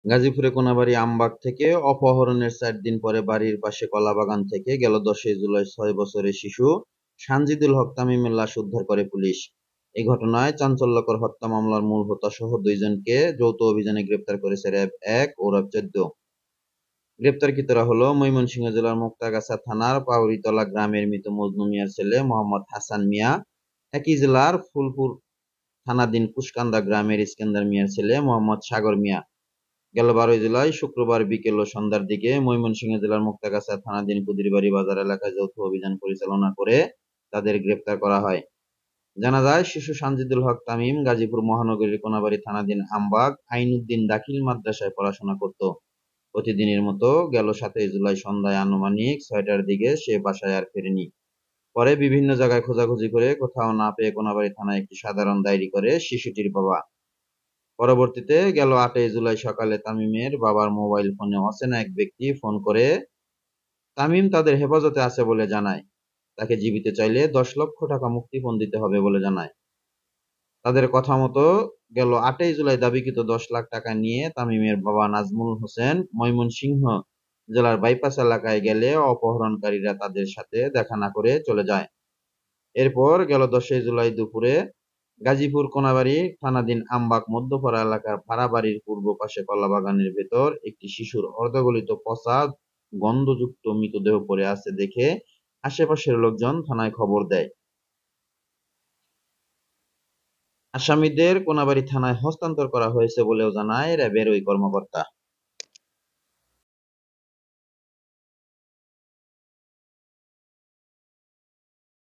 গাজীপুরে কোনাবাড়ী আমবাগ থেকে অপহরণের ৪ দিন পরে বাড়ির পাশে কলাবাগান থেকে গেল ১০ জুলাই ৬ বছরের শিশু সানজিদুল হক তামিমের লাশ উদ্ধার করে পুলিশ। এই ঘটনায় চাঞ্চল্যকর হত্যা মামলার মূল হোতাসহ ২ জনকে যৌথ অভিযানে গ্রেপ্তার করেছে র্যাব-১ ও র্যাব-১৪। গ্রেপ্তারকৃতরা হলো ময়মনসিংহ জেলার মুক্তাগাছা থানার পাউরিতলা গ্রামের মৃত মজনু মিয়ার ছেলে মোহাম্মদ হাসান মিয়া, একই জেলার ফুলপুর থানাধীন কুশকান্দা গ্রামের ইস্কান্দার মিয়ার ছেলে মোহাম্মদ সাগর মিয়া। গেল ১২ জুলাই শুক্রবার বিকেল ও সন্ধ্যার দিকে ময়মনসিংহ জেলার মুক্তাগাছা থানাধীন কুদিরবাড়ি বাজার এলাকায় যৌথ অভিযান পরিচালনা করে তাদের গ্রেপ্তার করা হয়। জানা যায়, শিশু সানজিদুল হক তামিম গাজীপুর মহানগরীর কোনাবাড়ী থানাধীন আমবাগ আইনউদ্দিন দাখিল মাদ্রাসায় পড়াশোনা করত। প্রতিদিনের মতো গেল ৭ জুলাই সন্ধ্যায় আনুমানিক ৬টার দিকে সে বাসায় আর ফেরেনি। পরে বিভিন্ন জায়গায় খোঁজাখুঁজি করে কোথাও না পেয়ে কোনাবাড়ী থানায় একটি সাধারণ ডায়েরি করে শিশুটির বাবা। পরবর্তীতে গেল ৮ জুলাই সকালে তামিমের বাবার মোবাইল ফোনে অচেনা এক ব্যক্তি ফোন করে তামিম তাদের হেফাজতে আছে বলে জানায়। তাকে জীবিত চাইলে ১০ লক্ষ টাকা মুক্তিপণ দিতে হবে বলে জানায়। তাদের কথা মতো গেল ৮ জুলাই দাবিকৃত ১০ লাখ টাকা নিয়ে তামিমের বাবা নাজমুল হোসেন ময়মনসিংহ জেলার বাইপাস এলাকায় গেলে অপহরণকারীরা তাদের সাথে দেখা না করে চলে যায়। এরপর গেল ১০ জুলাই দুপুরে গাজীপুর কোনাবাড়ী থানাধীন আমবাগ মধ্যপাড়া এলাকার ভাড়া বাড়ির পূর্ব পাশে কলাবাগানের ভেতর একটি শিশুর অর্ধগলিত পচা গন্ধযুক্ত মৃতদেহ পড়ে আছে দেখে আশেপাশের লোকজন থানায় খবর দেয়। আসামিদের কোনাবাড়ী থানায় হস্তান্তর করা হয়েছে বলেও জানায় র্যাবের ওই কর্মকর্তা।